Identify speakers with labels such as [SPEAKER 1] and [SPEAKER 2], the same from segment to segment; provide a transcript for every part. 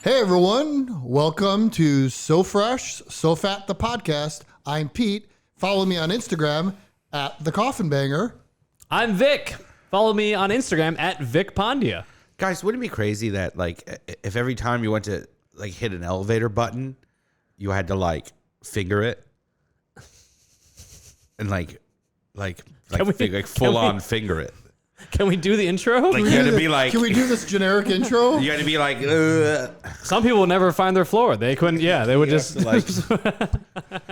[SPEAKER 1] Hey everyone, welcome to So Fresh, So Fat, the podcast. I'm Pete. Follow me on Instagram at The Coffin Banger.
[SPEAKER 2] I'm Vic. Follow me on Instagram at Vic Pondia.
[SPEAKER 3] Guys, wouldn't it be crazy that like if every time you went to like hit an elevator button, you had to like finger it and like full on finger it.
[SPEAKER 2] Can we do the intro?
[SPEAKER 3] Like you had to be like,
[SPEAKER 1] Can we do this generic intro?
[SPEAKER 3] you had to be like,
[SPEAKER 2] Some people will never find their floor. They couldn't. Yeah, they would just
[SPEAKER 3] like,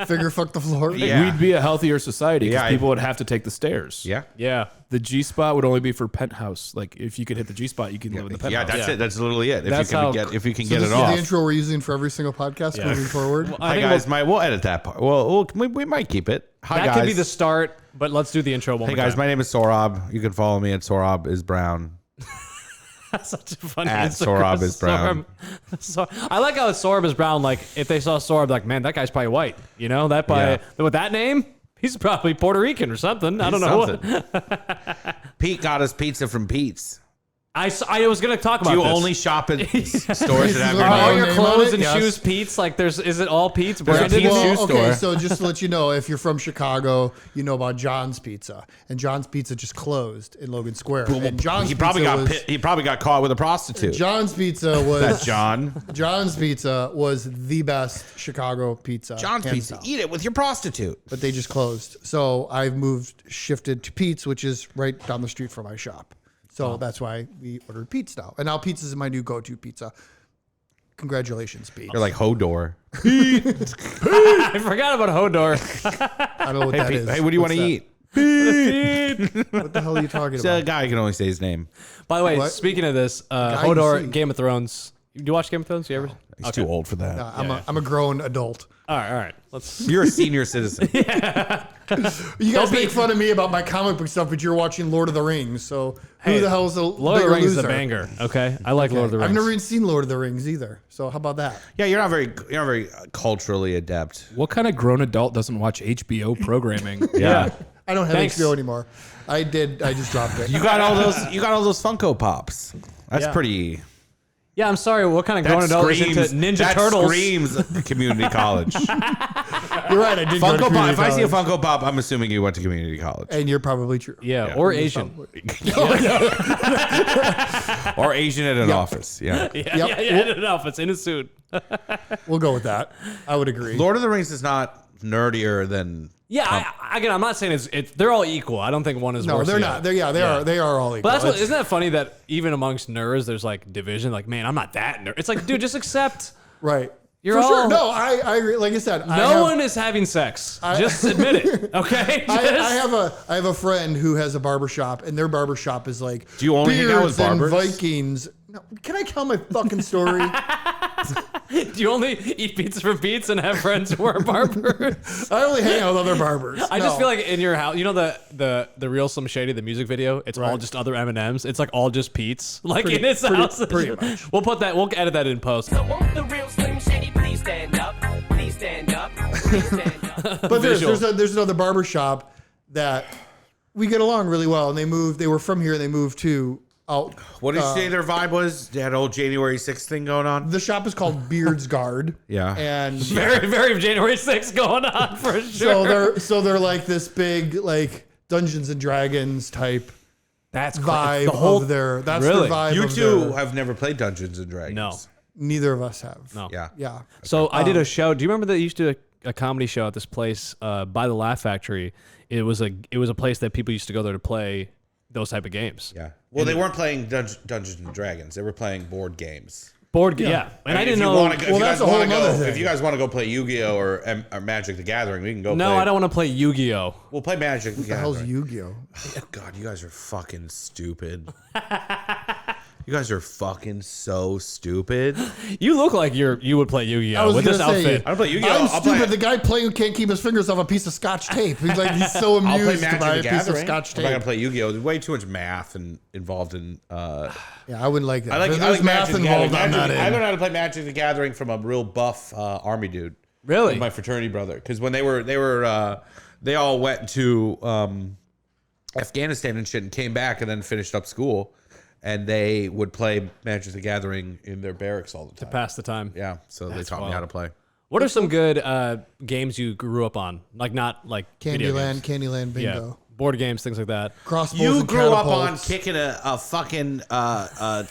[SPEAKER 1] Figure fuck the floor.
[SPEAKER 3] Yeah.
[SPEAKER 4] We'd be a healthier society because
[SPEAKER 3] Yeah,
[SPEAKER 4] people would have to take the stairs.
[SPEAKER 3] yeah,
[SPEAKER 2] yeah.
[SPEAKER 4] The G spot would only be for penthouse. Like if you could hit the G spot, you can live in the penthouse.
[SPEAKER 3] yeah. That's
[SPEAKER 2] Yeah.
[SPEAKER 3] it. That's literally it. If
[SPEAKER 2] That's
[SPEAKER 3] you can
[SPEAKER 2] how-
[SPEAKER 3] get
[SPEAKER 1] So
[SPEAKER 3] it
[SPEAKER 1] this is
[SPEAKER 3] off.
[SPEAKER 1] the intro we're using for every single podcast
[SPEAKER 2] Yeah.
[SPEAKER 1] moving forward.
[SPEAKER 2] I
[SPEAKER 3] Hi
[SPEAKER 2] think
[SPEAKER 3] guys, we'll edit that part. Well, we might keep it. Hi
[SPEAKER 2] that
[SPEAKER 3] guys.
[SPEAKER 2] could be the start, but let's do the intro one
[SPEAKER 3] Hey
[SPEAKER 2] more
[SPEAKER 3] guys,
[SPEAKER 2] time.
[SPEAKER 3] my name is Sohrab. You can follow me at Sohrab is Brown.
[SPEAKER 2] That's such a funny
[SPEAKER 3] At
[SPEAKER 2] Instagram.
[SPEAKER 3] Sohrab is brown.
[SPEAKER 2] I like how it's Sohrab is brown. Like if they saw Sohrab, like man, that guy's probably white. You know that by with that name, he's probably Puerto Rican or something. I don't know what.
[SPEAKER 3] Pete got us pizza from Pete's.
[SPEAKER 2] I was gonna talk about.
[SPEAKER 3] Do you
[SPEAKER 2] this.
[SPEAKER 3] only shop at stores that have your
[SPEAKER 1] Are
[SPEAKER 2] Are all
[SPEAKER 3] name?
[SPEAKER 2] your
[SPEAKER 1] name on
[SPEAKER 2] clothes
[SPEAKER 1] it?
[SPEAKER 2] and
[SPEAKER 1] Yes.
[SPEAKER 2] shoes Pete's? Like is it all Pete's?
[SPEAKER 3] a
[SPEAKER 2] Branded?
[SPEAKER 3] Pete's
[SPEAKER 1] Well,
[SPEAKER 3] shoe
[SPEAKER 1] okay,
[SPEAKER 3] store.
[SPEAKER 1] so just to let you know, if you're from Chicago, you know about John's Pizza, and John's Pizza just closed in Logan Square. And John's
[SPEAKER 3] He probably
[SPEAKER 1] Pizza
[SPEAKER 3] got
[SPEAKER 1] was,
[SPEAKER 3] he probably got caught with a prostitute.
[SPEAKER 1] John's Pizza was
[SPEAKER 3] That's John.
[SPEAKER 1] John's Pizza was the best Chicago pizza.
[SPEAKER 3] John's
[SPEAKER 1] hands
[SPEAKER 3] pizza.
[SPEAKER 1] down.
[SPEAKER 3] Eat it with your prostitute.
[SPEAKER 1] But they just closed. So I've shifted to Pete's, which is right down the street from my shop. So that's why we ordered Pete's now. And now Pete's is my new go-to pizza. Congratulations, Pete.
[SPEAKER 3] You're like Hodor.
[SPEAKER 2] I forgot about Hodor.
[SPEAKER 1] I don't know what that is.
[SPEAKER 3] Hey, what do you want to
[SPEAKER 1] What's
[SPEAKER 3] eat?
[SPEAKER 1] that? What the hell are you talking
[SPEAKER 3] It's a
[SPEAKER 1] about?
[SPEAKER 3] guy who can only say his name.
[SPEAKER 2] By the way,
[SPEAKER 1] What?
[SPEAKER 2] speaking of this,
[SPEAKER 1] you
[SPEAKER 2] Hodor,
[SPEAKER 1] see.
[SPEAKER 2] Game of Thrones. Do you watch Game of Thrones? You ever?
[SPEAKER 3] He's too old for that.
[SPEAKER 1] I'm a grown adult.
[SPEAKER 2] All right. Let's.
[SPEAKER 3] You're a senior citizen.
[SPEAKER 1] You guys make fun of me about my comic book stuff, but you're watching Lord of the Rings. So who the hell is the
[SPEAKER 2] Lord of the
[SPEAKER 1] bigger
[SPEAKER 2] Rings is
[SPEAKER 1] loser?
[SPEAKER 2] a banger. Okay, I like Lord of the Rings.
[SPEAKER 1] I've never even seen Lord of the Rings either. So how about that?
[SPEAKER 3] Yeah, you're not very culturally adept.
[SPEAKER 4] What kind of grown adult doesn't watch HBO programming?
[SPEAKER 2] Yeah.
[SPEAKER 1] I don't have
[SPEAKER 2] Thanks.
[SPEAKER 1] HBO anymore. I did. I just dropped it.
[SPEAKER 3] You got all those Funko Pops. That's
[SPEAKER 2] Yeah.
[SPEAKER 3] pretty.
[SPEAKER 2] Yeah, I'm sorry. What kind of grown
[SPEAKER 3] That
[SPEAKER 2] adult is
[SPEAKER 3] screams
[SPEAKER 2] into Ninja
[SPEAKER 3] that
[SPEAKER 2] Turtles?
[SPEAKER 3] screams community college.
[SPEAKER 1] You're right. I did go to
[SPEAKER 3] Funko Pop.
[SPEAKER 1] community
[SPEAKER 3] If I see a
[SPEAKER 1] college.
[SPEAKER 3] Funko Pop, I'm assuming you went to community college.
[SPEAKER 1] And you're probably true.
[SPEAKER 2] Yeah, or Asian.
[SPEAKER 3] Or Asian at an office. Yeah.
[SPEAKER 2] Yeah, enough. It's in a suit.
[SPEAKER 1] We'll go with that. I would agree.
[SPEAKER 3] Lord of the Rings is not nerdier than.
[SPEAKER 2] Yeah, again, I'm not saying it's. They're all equal. I don't think one is
[SPEAKER 1] no,
[SPEAKER 2] worse
[SPEAKER 1] they're
[SPEAKER 2] than
[SPEAKER 1] not.
[SPEAKER 2] the other.
[SPEAKER 1] They are all equal.
[SPEAKER 2] But that's what,
[SPEAKER 1] It's-
[SPEAKER 2] isn't that funny that even amongst nerds, there's like division. Like, man, I'm not that nerd. It's like, dude, just accept.
[SPEAKER 1] right.
[SPEAKER 2] You're
[SPEAKER 1] For
[SPEAKER 2] all-
[SPEAKER 1] sure. No, I agree. Like I said,
[SPEAKER 2] No one is having sex. Just admit it, okay?
[SPEAKER 1] I have a friend who has a barber shop, and their barber shop is like
[SPEAKER 3] Do you only hang out with
[SPEAKER 1] beards and
[SPEAKER 3] barbers?
[SPEAKER 1] Vikings. No, can I tell my fucking story?
[SPEAKER 2] Do you only eat pizza from Pete's and have friends who are barbers?
[SPEAKER 1] I only hang out with other barbers.
[SPEAKER 2] I just feel like in your house, you know the real Slim Shady, the music video. It's all
[SPEAKER 1] Right.
[SPEAKER 2] just other M&Ms. It's like all just Pete's, like in his
[SPEAKER 1] pretty-
[SPEAKER 2] house.
[SPEAKER 1] pretty much.
[SPEAKER 2] We'll put that. We'll edit that in post.
[SPEAKER 5] So won't the real Slim Shady please stand up? Please stand up. Please stand up.
[SPEAKER 1] But
[SPEAKER 2] Visual.
[SPEAKER 1] there's another barber shop that we get along really well, and they were from here, and they moved to out.
[SPEAKER 3] What did you say their vibe was? They had a whole January 6th thing going on?
[SPEAKER 1] The shop is called Beards Guard.
[SPEAKER 3] Yeah.
[SPEAKER 1] and
[SPEAKER 2] Very, very January 6th going on for sure.
[SPEAKER 1] so they're like this big like Dungeons and Dragons type
[SPEAKER 2] That's
[SPEAKER 1] vibe
[SPEAKER 2] the whole,
[SPEAKER 1] of their. That's
[SPEAKER 2] Really?
[SPEAKER 1] their vibe.
[SPEAKER 3] You
[SPEAKER 1] of
[SPEAKER 3] two
[SPEAKER 1] their-
[SPEAKER 3] have never played Dungeons and Dragons.
[SPEAKER 2] No.
[SPEAKER 1] Neither of us have.
[SPEAKER 2] No.
[SPEAKER 3] Yeah.
[SPEAKER 1] Yeah.
[SPEAKER 2] So I did a show. Do you remember that you used to do a comedy show at this place by the Laugh Factory? It was a place that people used to go there to play those type of games.
[SPEAKER 3] Yeah. Well, they weren't playing Dungeons and Dragons. They were playing board games.
[SPEAKER 2] Board game. Yeah. And I
[SPEAKER 3] mean,
[SPEAKER 2] didn't
[SPEAKER 3] if you
[SPEAKER 2] know.
[SPEAKER 3] wanna go-
[SPEAKER 1] Well, that's a whole nother thing.
[SPEAKER 3] If you guys want to go play Yu-Gi-Oh or Magic the Gathering, we can go.
[SPEAKER 2] No,
[SPEAKER 3] play.
[SPEAKER 2] I don't want to play Yu-Gi-Oh.
[SPEAKER 3] We'll play Magic the
[SPEAKER 1] What the hell's
[SPEAKER 3] Gathering.
[SPEAKER 1] Yu-Gi-Oh?
[SPEAKER 3] Oh, God, you guys are fucking stupid. You guys are fucking so stupid.
[SPEAKER 2] You look like you would play
[SPEAKER 1] I
[SPEAKER 2] Yu-Gi-Oh
[SPEAKER 1] was
[SPEAKER 2] with this
[SPEAKER 1] gonna say,
[SPEAKER 2] outfit.
[SPEAKER 3] I don't play Yu-Gi-Oh.
[SPEAKER 1] I'm
[SPEAKER 3] I'll play-
[SPEAKER 1] stupid. The guy playing can't keep his fingers off a piece of Scotch tape. He's like he's so
[SPEAKER 3] I'll play
[SPEAKER 1] amused
[SPEAKER 3] Magic
[SPEAKER 1] by
[SPEAKER 3] the
[SPEAKER 1] a piece of
[SPEAKER 3] Gathering.
[SPEAKER 1] Scotch
[SPEAKER 3] I'm not gonna
[SPEAKER 1] tape.
[SPEAKER 3] play Yu-Gi-Oh. There's way too much math and involved in.
[SPEAKER 1] Yeah, I wouldn't like that.
[SPEAKER 3] I like
[SPEAKER 1] There's math
[SPEAKER 3] Magic the
[SPEAKER 1] involved.
[SPEAKER 3] Gathering.
[SPEAKER 1] I'm not
[SPEAKER 3] I
[SPEAKER 1] in.
[SPEAKER 3] learned how to play Magic the Gathering from a real buff army dude.
[SPEAKER 2] Really?
[SPEAKER 3] With my fraternity brother, because when they all went to Afghanistan and shit and came back and then finished up school, and they would play Magic the Gathering in their barracks all the time.
[SPEAKER 2] Pass the time.
[SPEAKER 3] Yeah, so they taught me how to play.
[SPEAKER 2] What are some good games you grew up on? Like not like video games.
[SPEAKER 1] Candyland Bingo.
[SPEAKER 2] Yeah, board games, things like that.
[SPEAKER 1] Crossbows
[SPEAKER 3] You
[SPEAKER 1] and
[SPEAKER 3] grew up on
[SPEAKER 1] catapults.
[SPEAKER 3] kicking a fucking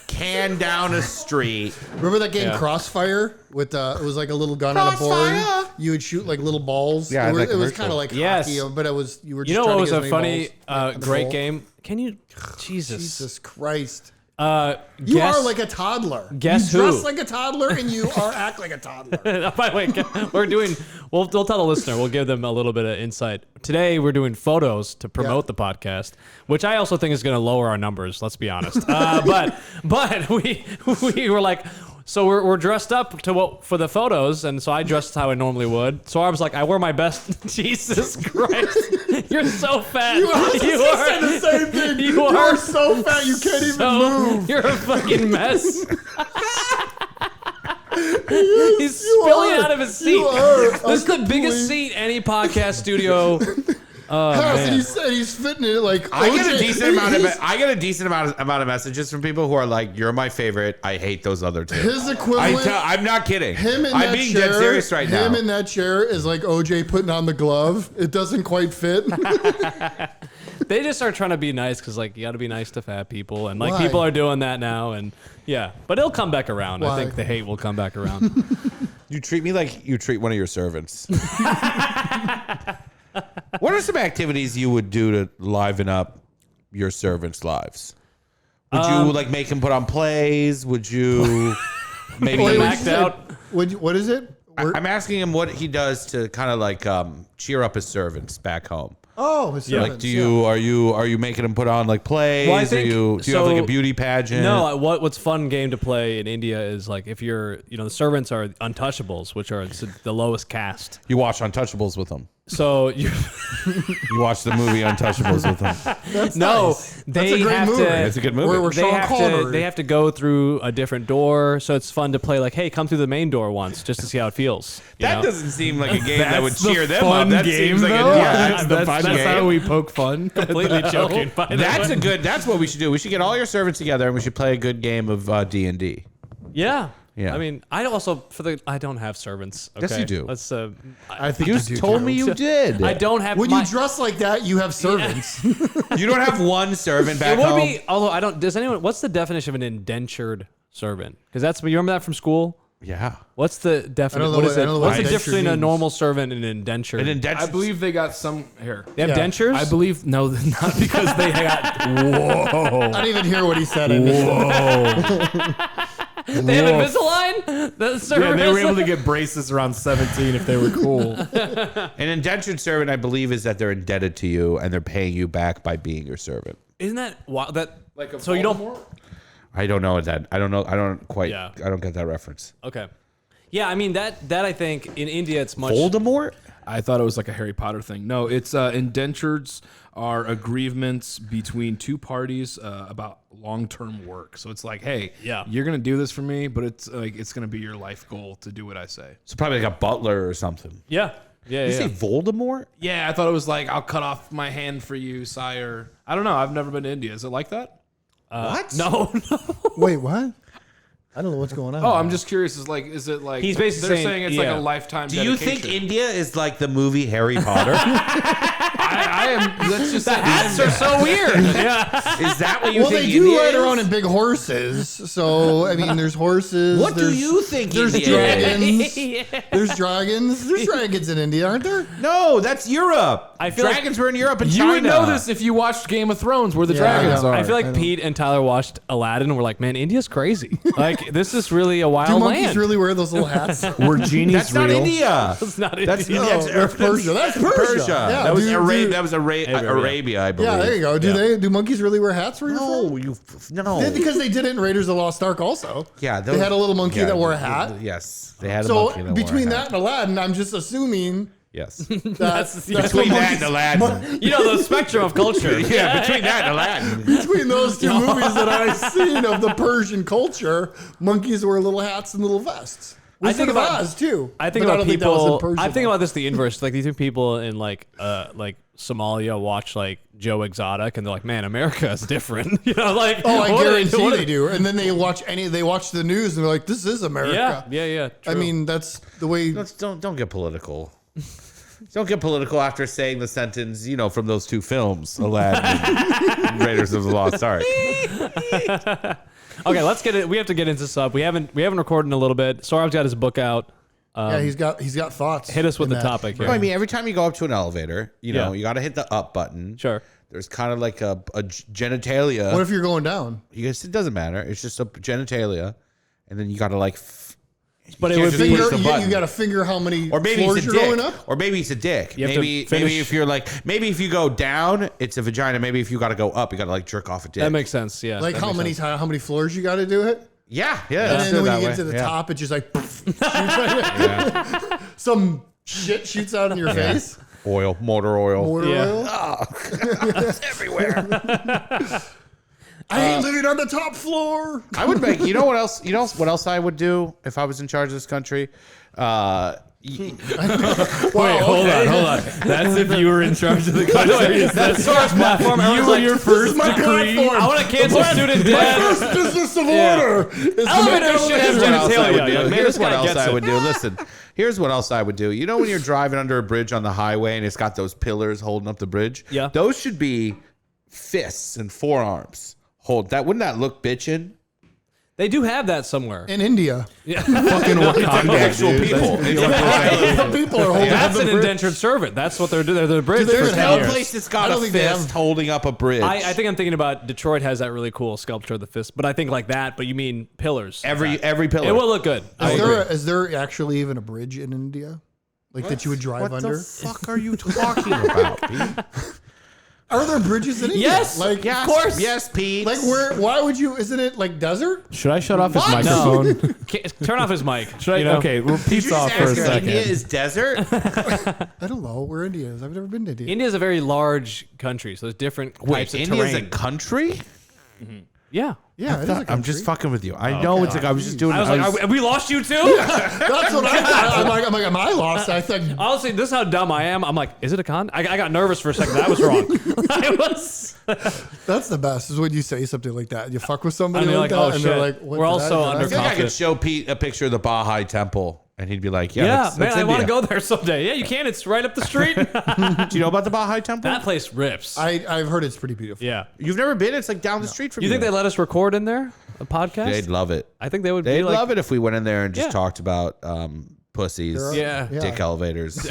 [SPEAKER 3] can down a street.
[SPEAKER 1] Remember that game
[SPEAKER 2] Yeah.
[SPEAKER 1] Crossfire? With it was like a little gun on a
[SPEAKER 3] Crossfire.
[SPEAKER 1] board. You would shoot like little balls.
[SPEAKER 3] Yeah,
[SPEAKER 1] it
[SPEAKER 3] that
[SPEAKER 1] was
[SPEAKER 3] commercial.
[SPEAKER 1] kind of like
[SPEAKER 2] Yes.
[SPEAKER 1] hockey, but it was you were. Just
[SPEAKER 2] You know
[SPEAKER 1] trying
[SPEAKER 2] what
[SPEAKER 1] to
[SPEAKER 2] was
[SPEAKER 1] get
[SPEAKER 2] a
[SPEAKER 1] as
[SPEAKER 2] funny,
[SPEAKER 1] many balls in the
[SPEAKER 2] great
[SPEAKER 1] hole.
[SPEAKER 2] game? Can you, Jesus?
[SPEAKER 1] Jesus Christ!
[SPEAKER 2] You
[SPEAKER 1] You are like a toddler.
[SPEAKER 2] Guess
[SPEAKER 1] you
[SPEAKER 2] who?
[SPEAKER 1] dress like a toddler and you act like a toddler.
[SPEAKER 2] By the way, we're doing. We'll tell the listener. We'll give them a little bit of insight. Today we're doing photos to promote the podcast, which I also think is going to lower our numbers. Let's be honest. But we were like. So we're dressed up for the photos, and so I dressed how I normally would. So I was like, I wear my best. Jesus Christ, you're so fat.
[SPEAKER 1] You are the same thing. You are so fat you can't even move.
[SPEAKER 2] You're a fucking mess. He's spilling out of his seat. This is the biggest seat any podcast studio.
[SPEAKER 1] And he's fitting it like
[SPEAKER 3] I get a
[SPEAKER 1] OJ
[SPEAKER 3] decent amount of messages from people who are like, "You're my favorite. I hate those other two."
[SPEAKER 1] His equivalent.
[SPEAKER 3] I'm not kidding.
[SPEAKER 1] Him in
[SPEAKER 3] I'm
[SPEAKER 1] that
[SPEAKER 3] being
[SPEAKER 1] chair,
[SPEAKER 3] dead serious right now.
[SPEAKER 1] Him in that chair is like OJ putting on the glove. It doesn't quite fit.
[SPEAKER 2] They just are trying to be nice because, like, you got to be nice to fat people, and like
[SPEAKER 1] Why?
[SPEAKER 2] people are doing that now, and yeah, but it'll come back around.
[SPEAKER 1] Why?
[SPEAKER 2] I think the hate will come back around.
[SPEAKER 3] You treat me like you treat one of your servants. What are some activities you would do to liven up your servants' lives? Would you like make them put on plays? Would you maybe
[SPEAKER 1] Wait,
[SPEAKER 2] Maxed out.
[SPEAKER 1] What is it?
[SPEAKER 3] I'm asking him what he does to kind of like cheer up his servants back home.
[SPEAKER 1] Oh, his servants.
[SPEAKER 3] Like, are you making them put on like plays?
[SPEAKER 2] Well, I think-
[SPEAKER 3] do you have like a beauty pageant?
[SPEAKER 2] No, what's fun game to play in India is like if you're, the servants are untouchables, which are the lowest caste.
[SPEAKER 3] You watch Untouchables with them.
[SPEAKER 2] So you
[SPEAKER 3] You watch the movie Untouchables with them.
[SPEAKER 1] That's
[SPEAKER 2] no,
[SPEAKER 1] nice.
[SPEAKER 2] they
[SPEAKER 1] That's a great
[SPEAKER 2] have
[SPEAKER 1] movie.
[SPEAKER 2] to.
[SPEAKER 3] It's a good movie.
[SPEAKER 1] Where
[SPEAKER 2] They
[SPEAKER 1] Sean
[SPEAKER 2] have,
[SPEAKER 1] Connery.
[SPEAKER 2] they have to go through a different door, so it's fun to play. Like, hey, come through the main door once, just to see how it feels. you
[SPEAKER 3] That
[SPEAKER 2] know?
[SPEAKER 3] doesn't seem like a game that would
[SPEAKER 4] That's the
[SPEAKER 3] cheer them
[SPEAKER 4] fun
[SPEAKER 3] up. That
[SPEAKER 4] game,
[SPEAKER 3] seems like
[SPEAKER 4] though.
[SPEAKER 3] that's the fun
[SPEAKER 4] That's
[SPEAKER 3] game.
[SPEAKER 4] how we poke fun.
[SPEAKER 2] completely joking. By the
[SPEAKER 3] That's
[SPEAKER 2] way.
[SPEAKER 3] a good. That's what we should do. We should get all your servants together and we should play a good game of D&D.
[SPEAKER 2] Yeah.
[SPEAKER 3] Yeah.
[SPEAKER 2] I mean, I don't have servants. Okay?
[SPEAKER 3] Yes, you do.
[SPEAKER 2] Let's.
[SPEAKER 1] I think
[SPEAKER 3] You
[SPEAKER 1] you
[SPEAKER 3] just
[SPEAKER 1] do
[SPEAKER 3] told
[SPEAKER 1] too.
[SPEAKER 3] me you did.
[SPEAKER 2] I don't have.
[SPEAKER 1] When
[SPEAKER 2] my,
[SPEAKER 1] you dress like that, you have servants.
[SPEAKER 3] You don't have one servant back
[SPEAKER 2] it would
[SPEAKER 3] home.
[SPEAKER 2] be. Although I don't. Does anyone? What's the definition of an indentured servant? Because that's. You remember that from school?
[SPEAKER 3] Yeah.
[SPEAKER 2] What's the definition?
[SPEAKER 1] know
[SPEAKER 2] What
[SPEAKER 1] what-
[SPEAKER 2] is
[SPEAKER 1] I
[SPEAKER 2] it?
[SPEAKER 1] don't know
[SPEAKER 2] What's
[SPEAKER 1] what
[SPEAKER 2] the difference between a
[SPEAKER 1] indentured
[SPEAKER 2] normal servant and an indentured?
[SPEAKER 3] An indentured.
[SPEAKER 4] I believe they got some here.
[SPEAKER 2] They have
[SPEAKER 1] Yeah.
[SPEAKER 2] dentures.
[SPEAKER 4] I believe not because they got. Whoa!
[SPEAKER 1] I didn't even hear what he said. Initially.
[SPEAKER 2] They have Invisalign. The
[SPEAKER 4] Yeah,
[SPEAKER 2] servant
[SPEAKER 4] they were
[SPEAKER 2] is-
[SPEAKER 4] able to get braces around 17 if they were cool.
[SPEAKER 3] An indentured servant, I believe, is that they're indebted to you and they're paying you back by being your servant.
[SPEAKER 2] Isn't that wow? That
[SPEAKER 4] Like a
[SPEAKER 2] so you don't.
[SPEAKER 4] Voldemort?
[SPEAKER 3] I don't know that. I don't know. I don't quite.
[SPEAKER 2] Yeah.
[SPEAKER 3] I don't get that reference.
[SPEAKER 2] Okay. Yeah, I mean that I think in India it's much.
[SPEAKER 3] Voldemort?
[SPEAKER 4] I thought it was like a Harry Potter thing. No, it's indentures are agreements between two parties about long-term work. So it's like, hey,
[SPEAKER 2] Yeah.
[SPEAKER 4] you're gonna do this for me, but it's like it's gonna be your life goal to do what I say.
[SPEAKER 3] So probably like a butler or something.
[SPEAKER 2] Yeah. Yeah.
[SPEAKER 3] You
[SPEAKER 2] Yeah.
[SPEAKER 3] say Voldemort?
[SPEAKER 4] Yeah, I thought it was like I'll cut off my hand for you, sire. I don't know. I've never been to India. Is it like that?
[SPEAKER 3] What?
[SPEAKER 2] No.
[SPEAKER 1] Wait, what? I don't know what's going on.
[SPEAKER 4] Oh, I'm just curious. Is it like
[SPEAKER 2] He's basically
[SPEAKER 4] they're
[SPEAKER 2] saying-
[SPEAKER 4] saying it's
[SPEAKER 2] yeah.
[SPEAKER 4] like a lifetime?
[SPEAKER 3] Do you think
[SPEAKER 4] dedication.
[SPEAKER 3] India is like the movie Harry Potter?
[SPEAKER 4] I am? Let's just say
[SPEAKER 2] Hats are so weird. Yeah.
[SPEAKER 3] Is that what you
[SPEAKER 1] Well,
[SPEAKER 3] think
[SPEAKER 1] they do
[SPEAKER 3] India
[SPEAKER 1] ride
[SPEAKER 3] is?
[SPEAKER 1] around in big horses. So, I mean, there's horses.
[SPEAKER 3] What do
[SPEAKER 1] there's-
[SPEAKER 3] you think
[SPEAKER 1] There's
[SPEAKER 3] India is?
[SPEAKER 1] dragons. There's dragons. There's dragons in India, aren't there?
[SPEAKER 3] No, that's Europe.
[SPEAKER 2] I feel like
[SPEAKER 3] Dragons were in Europe and
[SPEAKER 4] you
[SPEAKER 3] China.
[SPEAKER 4] would know this if you watched Game of Thrones, where the
[SPEAKER 1] Yeah,
[SPEAKER 4] dragons
[SPEAKER 1] I know.
[SPEAKER 4] are.
[SPEAKER 2] I feel
[SPEAKER 1] I
[SPEAKER 2] like
[SPEAKER 1] know.
[SPEAKER 2] Pete and Tyler watched Aladdin and were like, man, India's crazy. Like, this is really a wild
[SPEAKER 1] Do monkeys
[SPEAKER 2] land.
[SPEAKER 1] really wear those little hats?
[SPEAKER 4] Were genies
[SPEAKER 3] That's not
[SPEAKER 4] real?
[SPEAKER 3] India.
[SPEAKER 2] It's not
[SPEAKER 3] That's
[SPEAKER 2] India.
[SPEAKER 1] Oh, that's Persia. That's Persia. Yeah,
[SPEAKER 3] that was
[SPEAKER 1] dude.
[SPEAKER 3] Arabia, I believe.
[SPEAKER 1] Yeah, there you go. Do monkeys really wear hats where you're
[SPEAKER 3] No,
[SPEAKER 1] from?
[SPEAKER 3] no.
[SPEAKER 1] Because they did it in Raiders of the Lost Ark also.
[SPEAKER 3] Yeah,
[SPEAKER 1] they had a little monkey that wore a hat.
[SPEAKER 3] Yes, they had a
[SPEAKER 1] So
[SPEAKER 3] monkey that
[SPEAKER 1] between
[SPEAKER 3] wore a
[SPEAKER 1] that and Aladdin, I'm just assuming
[SPEAKER 3] yes.
[SPEAKER 1] that's
[SPEAKER 2] between
[SPEAKER 1] what
[SPEAKER 3] Between that
[SPEAKER 1] monkeys-
[SPEAKER 3] and Aladdin.
[SPEAKER 2] You know, the spectrum of culture.
[SPEAKER 3] Yeah, between that and Aladdin.
[SPEAKER 1] between those two movies that I've seen of the Persian culture, monkeys wear little hats and little vests.
[SPEAKER 2] I think
[SPEAKER 1] Wizard of
[SPEAKER 2] about
[SPEAKER 1] Oz too.
[SPEAKER 2] I think
[SPEAKER 1] But
[SPEAKER 2] about
[SPEAKER 1] don't think that was in
[SPEAKER 2] people.
[SPEAKER 1] Persia,
[SPEAKER 2] I think
[SPEAKER 1] though.
[SPEAKER 2] about this the inverse. Like, do you think people in like Somalia watch like Joe Exotic and they're like, man, America is different. You know, like
[SPEAKER 1] Oh, I
[SPEAKER 2] what are
[SPEAKER 1] guarantee
[SPEAKER 2] what are-
[SPEAKER 1] they do. And then they watch the news and they're like, this is America.
[SPEAKER 2] Yeah.
[SPEAKER 1] I
[SPEAKER 2] True.
[SPEAKER 1] mean, that's the way.
[SPEAKER 3] Don't get political. Don't get political after saying the sentence, from those two films, Aladdin and Raiders of the Lost Ark.
[SPEAKER 2] Okay, let's get it. We have to get into sub. We haven't recorded in a little bit. Sohrab's got his book out.
[SPEAKER 1] Yeah, he's got thoughts.
[SPEAKER 2] Hit us with
[SPEAKER 1] in
[SPEAKER 2] the
[SPEAKER 1] that.
[SPEAKER 2] topic here.
[SPEAKER 3] I mean, every time you go up to an elevator, you got to hit the up button.
[SPEAKER 2] Sure.
[SPEAKER 3] There's kind of like a genitalia.
[SPEAKER 1] What if you're going down?
[SPEAKER 3] It doesn't matter. It's just a genitalia, and then you got to like.
[SPEAKER 2] But it
[SPEAKER 3] can't
[SPEAKER 2] would
[SPEAKER 3] just
[SPEAKER 2] be
[SPEAKER 3] push
[SPEAKER 1] Finger,
[SPEAKER 3] the
[SPEAKER 1] you
[SPEAKER 3] button.
[SPEAKER 1] got to figure how many
[SPEAKER 3] Or maybe
[SPEAKER 1] floors
[SPEAKER 3] it's a
[SPEAKER 1] you're
[SPEAKER 3] dick.
[SPEAKER 1] going up.
[SPEAKER 3] Or maybe it's a dick.
[SPEAKER 2] You have to
[SPEAKER 3] Maybe
[SPEAKER 2] finish-
[SPEAKER 3] if you're maybe if you go down, it's a vagina. Maybe if you got to go up, you got to like jerk off a dick.
[SPEAKER 2] That makes sense. Yeah.
[SPEAKER 1] Like
[SPEAKER 2] that
[SPEAKER 1] how
[SPEAKER 2] makes sense.
[SPEAKER 1] many floors you got to do it?
[SPEAKER 3] yeah.
[SPEAKER 1] And
[SPEAKER 3] let's do
[SPEAKER 1] then
[SPEAKER 3] it
[SPEAKER 1] when you
[SPEAKER 3] that
[SPEAKER 1] get to
[SPEAKER 3] way.
[SPEAKER 1] the
[SPEAKER 3] Yeah.
[SPEAKER 1] top, it just like shoots right some shit shoots out in your face.
[SPEAKER 3] Oil, motor oil.
[SPEAKER 1] Motor
[SPEAKER 2] Yeah.
[SPEAKER 1] oil.
[SPEAKER 3] It's everywhere.
[SPEAKER 1] I hate living on the top floor.
[SPEAKER 3] I would make. You know what else? What else I would do if I was in charge of this country?
[SPEAKER 2] Wait, hold on. That's if you were in charge of the country. That's Sohrab's platform. You were your first
[SPEAKER 1] my
[SPEAKER 2] degree.
[SPEAKER 1] platform.
[SPEAKER 2] I want to cancel student debt.
[SPEAKER 1] First business of order is to
[SPEAKER 2] Elevator
[SPEAKER 1] make
[SPEAKER 2] should have
[SPEAKER 3] Here's what else I would
[SPEAKER 2] genitalia.
[SPEAKER 3] do.
[SPEAKER 2] Man,
[SPEAKER 3] Here's
[SPEAKER 2] this
[SPEAKER 3] what
[SPEAKER 2] guy
[SPEAKER 3] else
[SPEAKER 2] gets
[SPEAKER 3] I
[SPEAKER 2] it.
[SPEAKER 3] would do. Listen, here's what else I would do. You know when you're driving under a bridge on the highway and it's got those pillars holding up the bridge?
[SPEAKER 2] Yeah.
[SPEAKER 3] Those should be fists and forearms. Wouldn't that look bitchin'?
[SPEAKER 2] They do have that somewhere.
[SPEAKER 1] in India.
[SPEAKER 2] Fucking Wakanda.
[SPEAKER 3] Actual people.
[SPEAKER 1] The people are holding up
[SPEAKER 2] That's
[SPEAKER 1] the
[SPEAKER 2] an
[SPEAKER 1] bridge.
[SPEAKER 2] indentured servant. That's what they're doing. They're the bridge.
[SPEAKER 1] they
[SPEAKER 2] for
[SPEAKER 1] even
[SPEAKER 2] 10
[SPEAKER 1] have
[SPEAKER 2] years.
[SPEAKER 3] place that's
[SPEAKER 1] I
[SPEAKER 3] got
[SPEAKER 1] don't
[SPEAKER 3] a
[SPEAKER 1] think they
[SPEAKER 3] fist
[SPEAKER 1] have-
[SPEAKER 3] holding up a bridge.
[SPEAKER 2] I think I'm thinking about Detroit has that really cool sculpture of the fist, but I think like that. But you mean pillars?
[SPEAKER 3] every pillar.
[SPEAKER 2] It will look good.
[SPEAKER 1] Is there actually even a bridge in India? Like that you would drive
[SPEAKER 3] What
[SPEAKER 1] under?
[SPEAKER 3] the fuck are you talking about, Pete?
[SPEAKER 1] Are there bridges in India?
[SPEAKER 2] Yes,
[SPEAKER 1] Like
[SPEAKER 3] Yes,
[SPEAKER 2] of course.
[SPEAKER 3] Yes, Pete.
[SPEAKER 1] Like where? Why would you? Isn't it like desert?
[SPEAKER 6] Should I shut off his
[SPEAKER 1] What?
[SPEAKER 6] microphone?
[SPEAKER 2] Turn off his mic.
[SPEAKER 6] Should I?
[SPEAKER 2] You know?
[SPEAKER 6] Okay, well, Pete's off for a
[SPEAKER 3] Ask if
[SPEAKER 6] second.
[SPEAKER 3] India is desert.
[SPEAKER 1] I don't know where India is. I've never been to India.
[SPEAKER 2] India is a very large country, so there's different types of
[SPEAKER 3] India's
[SPEAKER 2] terrain.
[SPEAKER 3] a country?
[SPEAKER 2] Yeah.
[SPEAKER 1] Yeah, it is a
[SPEAKER 3] I'm
[SPEAKER 1] country.
[SPEAKER 3] just fucking with you. I know it's like I was just doing.
[SPEAKER 2] I was like, have we lost you too?
[SPEAKER 1] That's what I thought. I'm like, am I lost? I think
[SPEAKER 2] Honestly, this is how dumb I am. I'm like, is it a con? I got nervous for a second. That was wrong. I was.
[SPEAKER 1] that's the best is when you say something like that. You fuck with somebody
[SPEAKER 2] And they're
[SPEAKER 1] like
[SPEAKER 2] like,
[SPEAKER 1] that,
[SPEAKER 2] oh,
[SPEAKER 1] and they're
[SPEAKER 2] shit.
[SPEAKER 1] like, what
[SPEAKER 2] We're
[SPEAKER 1] did
[SPEAKER 2] also
[SPEAKER 1] I- did I
[SPEAKER 2] under
[SPEAKER 1] say?
[SPEAKER 3] I think I could
[SPEAKER 2] confident.
[SPEAKER 3] show Pete a picture of the Baha'i temple, and he'd be like,
[SPEAKER 2] Yeah,
[SPEAKER 3] that's
[SPEAKER 2] man, I want to
[SPEAKER 3] India.
[SPEAKER 2] go there someday. Yeah, you can. It's right up the street.
[SPEAKER 3] Do you know about the Baha'i temple?
[SPEAKER 2] That place rips.
[SPEAKER 1] I've heard it's pretty beautiful.
[SPEAKER 2] Yeah.
[SPEAKER 3] You've never been? It's like down the street from
[SPEAKER 2] You
[SPEAKER 3] you.
[SPEAKER 2] think they let us record in there a podcast?
[SPEAKER 3] They'd love it.
[SPEAKER 2] I think they would.
[SPEAKER 3] They'd
[SPEAKER 2] be like,
[SPEAKER 3] love it if we went in there and just
[SPEAKER 2] Yeah.
[SPEAKER 3] talked about pussies,
[SPEAKER 2] Yeah.
[SPEAKER 3] dick elevators.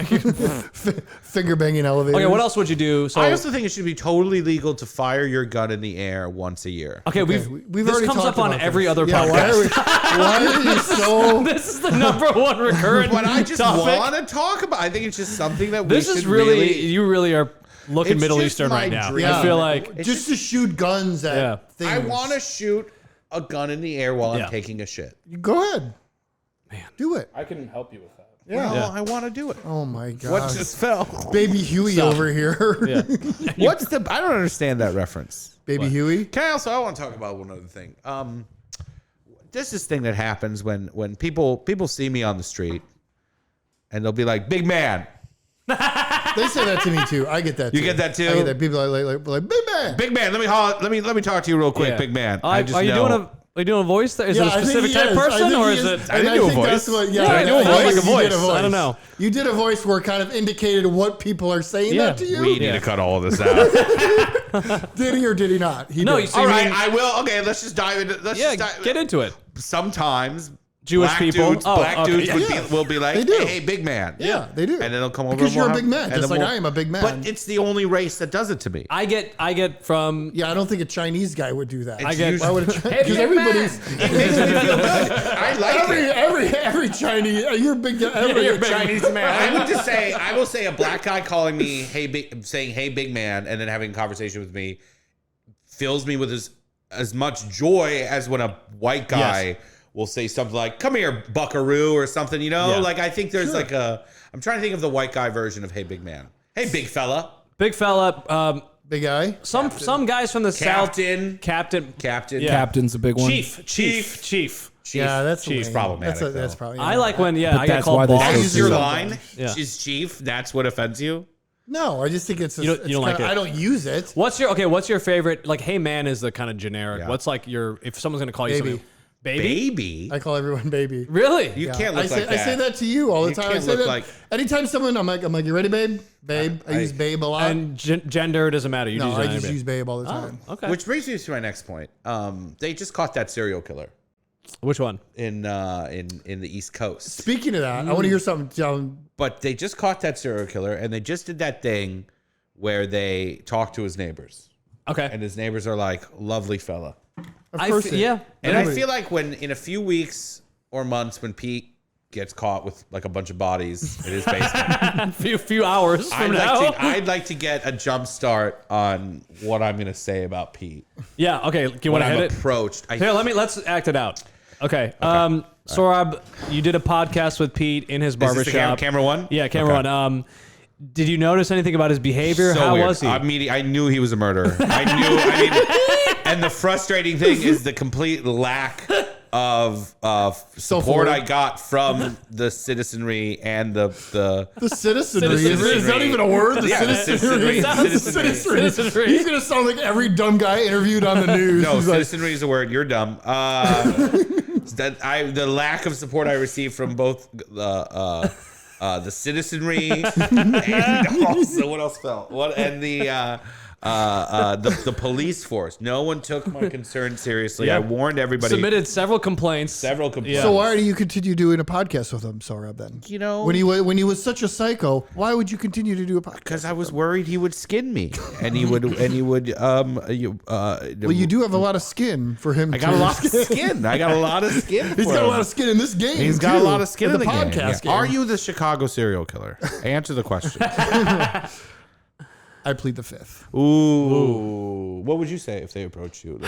[SPEAKER 1] Finger banging elevators.
[SPEAKER 2] Okay, what else would you do? So
[SPEAKER 3] I also think it should be totally legal to fire your gun in the air once a year.
[SPEAKER 2] okay,
[SPEAKER 1] We've
[SPEAKER 2] this
[SPEAKER 1] already
[SPEAKER 2] comes
[SPEAKER 1] talked
[SPEAKER 2] up on
[SPEAKER 1] about
[SPEAKER 2] every
[SPEAKER 1] this.
[SPEAKER 2] other
[SPEAKER 1] Yeah,
[SPEAKER 2] podcast.
[SPEAKER 1] why are you so?
[SPEAKER 2] This is the number one recurrent
[SPEAKER 3] But I just
[SPEAKER 2] topic.
[SPEAKER 3] want to talk about. I think it's just something that
[SPEAKER 2] This
[SPEAKER 3] we
[SPEAKER 2] is
[SPEAKER 3] should
[SPEAKER 2] really you really are looking
[SPEAKER 3] It's
[SPEAKER 2] Middle
[SPEAKER 3] just
[SPEAKER 2] Eastern
[SPEAKER 3] my
[SPEAKER 2] right now.
[SPEAKER 3] dream.
[SPEAKER 2] I feel like
[SPEAKER 3] It's
[SPEAKER 1] Just to shoot guns at
[SPEAKER 2] Yeah.
[SPEAKER 1] things.
[SPEAKER 3] I want to shoot a gun in the air while
[SPEAKER 2] Yeah.
[SPEAKER 3] I'm taking a shit.
[SPEAKER 1] Go ahead. Man. Do it.
[SPEAKER 6] I can help you with that.
[SPEAKER 1] Yeah.
[SPEAKER 3] Well, I want to do it.
[SPEAKER 1] Oh my god.
[SPEAKER 3] What just fell?
[SPEAKER 1] Baby Huey over here.
[SPEAKER 2] yeah.
[SPEAKER 3] What's the? I don't understand that reference.
[SPEAKER 1] Baby Huey.
[SPEAKER 3] Can I want to talk about one other thing. This is thing that happens when people see me on the street, and they'll be like, "Big man,
[SPEAKER 1] They say that to me too. I get that.
[SPEAKER 3] You
[SPEAKER 1] too.
[SPEAKER 3] get that too?
[SPEAKER 1] I get that. People are like big man.
[SPEAKER 3] big man, let me talk to you real quick,
[SPEAKER 2] Yeah.
[SPEAKER 3] big man."
[SPEAKER 2] Are you doing a voice there? Is
[SPEAKER 1] Yeah,
[SPEAKER 2] it a
[SPEAKER 1] I think
[SPEAKER 2] specific
[SPEAKER 1] he
[SPEAKER 2] type
[SPEAKER 1] is. I
[SPEAKER 2] person
[SPEAKER 1] think
[SPEAKER 2] or
[SPEAKER 1] he
[SPEAKER 2] is it?
[SPEAKER 3] I didn't
[SPEAKER 1] and
[SPEAKER 3] do a
[SPEAKER 1] think that's
[SPEAKER 3] voice.
[SPEAKER 1] what-
[SPEAKER 2] Yeah,
[SPEAKER 1] I
[SPEAKER 2] it sounds
[SPEAKER 1] think
[SPEAKER 2] like a
[SPEAKER 1] you did
[SPEAKER 2] voice. I don't know.
[SPEAKER 1] You did a voice where it kind of indicated what people are saying
[SPEAKER 2] Yeah.
[SPEAKER 1] that to you.
[SPEAKER 3] We need to cut all of this out.
[SPEAKER 1] Did he or did he not? He
[SPEAKER 2] No,
[SPEAKER 1] did.
[SPEAKER 2] you see-
[SPEAKER 3] All right,
[SPEAKER 2] mean-
[SPEAKER 3] I will. Okay, let's just dive into. Let's
[SPEAKER 2] Yeah,
[SPEAKER 3] just dive,
[SPEAKER 2] get into it.
[SPEAKER 3] Sometimes
[SPEAKER 2] Jewish
[SPEAKER 3] black
[SPEAKER 2] people?
[SPEAKER 3] dudes,
[SPEAKER 2] Oh,
[SPEAKER 3] black
[SPEAKER 2] okay.
[SPEAKER 3] dudes
[SPEAKER 1] Yeah.
[SPEAKER 3] will be like,
[SPEAKER 1] They do.
[SPEAKER 3] "Hey, big man."
[SPEAKER 1] Yeah, they do.
[SPEAKER 3] And then they'll come over
[SPEAKER 1] Because
[SPEAKER 3] and
[SPEAKER 1] you're a
[SPEAKER 3] we'll
[SPEAKER 1] big
[SPEAKER 3] have-
[SPEAKER 1] man,
[SPEAKER 3] and
[SPEAKER 1] just
[SPEAKER 3] then
[SPEAKER 1] like
[SPEAKER 3] we'll-
[SPEAKER 1] I am a big man.
[SPEAKER 3] But it's the only race that does it to me.
[SPEAKER 2] I get from
[SPEAKER 1] Yeah, I don't think a Chinese guy would do that.
[SPEAKER 2] I get-
[SPEAKER 1] Why would a
[SPEAKER 2] Hey,
[SPEAKER 1] Because
[SPEAKER 2] big
[SPEAKER 1] everybody's
[SPEAKER 3] It makes me feel good. I like it.
[SPEAKER 1] every Chinese. You're big.
[SPEAKER 2] you're big.
[SPEAKER 1] Chinese man.
[SPEAKER 3] I will say a black guy calling me saying hey big man and then having a conversation with me fills me with as much joy as when a white guy will say something like "come here buckaroo" or something,
[SPEAKER 2] Yeah.
[SPEAKER 3] like I think there's like I'm trying to think of the white guy version of hey big man. Hey big fella.
[SPEAKER 2] big fella.
[SPEAKER 1] Big guy.
[SPEAKER 2] Some guys from the
[SPEAKER 3] Captain.
[SPEAKER 2] south. Captain.
[SPEAKER 3] Captain.
[SPEAKER 2] Yeah.
[SPEAKER 4] Captain's a big one.
[SPEAKER 2] Chief.
[SPEAKER 1] that's
[SPEAKER 3] Chief's
[SPEAKER 1] lame.
[SPEAKER 3] problematic.
[SPEAKER 1] That's
[SPEAKER 3] though.
[SPEAKER 1] probably.
[SPEAKER 2] I like when I get
[SPEAKER 6] that's
[SPEAKER 2] called
[SPEAKER 6] why they
[SPEAKER 2] boss.
[SPEAKER 6] say
[SPEAKER 3] That is your
[SPEAKER 6] Chief.
[SPEAKER 3] line.
[SPEAKER 2] Yeah.
[SPEAKER 3] Is Chief? That's what offends you?
[SPEAKER 1] No, I just think it's.
[SPEAKER 2] You don't like it?
[SPEAKER 1] I don't use it.
[SPEAKER 2] What's your favorite? Like, hey man is the kind of generic.
[SPEAKER 3] Yeah.
[SPEAKER 2] What's like if someone's gonna call you
[SPEAKER 1] Baby.
[SPEAKER 2] something, baby?
[SPEAKER 1] I call everyone baby.
[SPEAKER 2] Really?
[SPEAKER 3] You can't look
[SPEAKER 1] I
[SPEAKER 3] like that.
[SPEAKER 1] say that to you all the
[SPEAKER 3] You
[SPEAKER 1] time. I
[SPEAKER 3] can't
[SPEAKER 1] say
[SPEAKER 3] look
[SPEAKER 1] that
[SPEAKER 3] like-
[SPEAKER 1] anytime someone, I'm like, you ready, babe? Babe. I use babe a lot.
[SPEAKER 2] And gender doesn't matter. You
[SPEAKER 1] no,
[SPEAKER 2] use
[SPEAKER 1] I
[SPEAKER 2] anybody.
[SPEAKER 1] just use babe all the time.
[SPEAKER 2] Okay.
[SPEAKER 3] Which brings me to my next point. They just caught that serial killer
[SPEAKER 2] Which one?
[SPEAKER 3] in the East Coast.
[SPEAKER 1] Speaking of that, I want to hear something. John.
[SPEAKER 3] But they just caught that serial killer, and they just did that thing where they talked to his neighbors,
[SPEAKER 2] Okay.
[SPEAKER 3] and his neighbors are like, "Lovely fella."
[SPEAKER 1] Of course,
[SPEAKER 2] yeah.
[SPEAKER 3] And I feel like when in a few weeks or months, when Pete gets caught with like a bunch of bodies in his basement,
[SPEAKER 2] few hours from now.
[SPEAKER 3] I'd like to get a jump start on what I'm going to say about Pete.
[SPEAKER 2] Yeah. Okay. Do you
[SPEAKER 3] When
[SPEAKER 2] want to
[SPEAKER 3] I'm
[SPEAKER 2] hit it?
[SPEAKER 3] approached,
[SPEAKER 2] Here, let's act it out. Okay. Sohrab, you did a podcast with Pete in his
[SPEAKER 3] Is this the
[SPEAKER 2] barbershop.
[SPEAKER 3] camera one?
[SPEAKER 2] Yeah, camera
[SPEAKER 3] Okay.
[SPEAKER 2] one. Did you notice anything about his behavior?
[SPEAKER 3] So
[SPEAKER 2] How
[SPEAKER 3] weird.
[SPEAKER 2] was he?
[SPEAKER 3] I knew he was a murderer. And the frustrating thing is the complete lack of support I got from the citizenry and the
[SPEAKER 1] citizenry. Is that even a word? The
[SPEAKER 3] Yeah, the
[SPEAKER 1] citizenry.
[SPEAKER 3] citizenry.
[SPEAKER 2] Citizenry.
[SPEAKER 1] He's gonna sound like every dumb guy interviewed on the news.
[SPEAKER 3] No,
[SPEAKER 1] He's like,
[SPEAKER 3] citizenry is a word. You're dumb. The lack of support I received from both the citizenry and also what else fell? The police force. No one took my concern seriously.
[SPEAKER 2] Yeah.
[SPEAKER 3] I warned everybody.
[SPEAKER 2] Submitted several complaints.
[SPEAKER 3] Several complaints.
[SPEAKER 1] so why do you continue doing a podcast with him, Sohrab? Then
[SPEAKER 3] You know,
[SPEAKER 1] when he was such a psycho, why would you continue to do a podcast?
[SPEAKER 3] because I was worried he would skin me, and he would
[SPEAKER 1] Well, you do have a lot of skin for him.
[SPEAKER 3] I got a lot of skin. I got a lot of skin.
[SPEAKER 1] He's
[SPEAKER 3] for
[SPEAKER 1] got a
[SPEAKER 3] him.
[SPEAKER 1] lot of skin in this game.
[SPEAKER 3] He's got a
[SPEAKER 1] too,
[SPEAKER 3] lot of skin in the
[SPEAKER 1] podcast
[SPEAKER 3] game.
[SPEAKER 1] game.
[SPEAKER 3] Are you the Chicago serial killer? Answer the question.
[SPEAKER 1] I plead the fifth.
[SPEAKER 3] Ooh. What would you say if they approached you?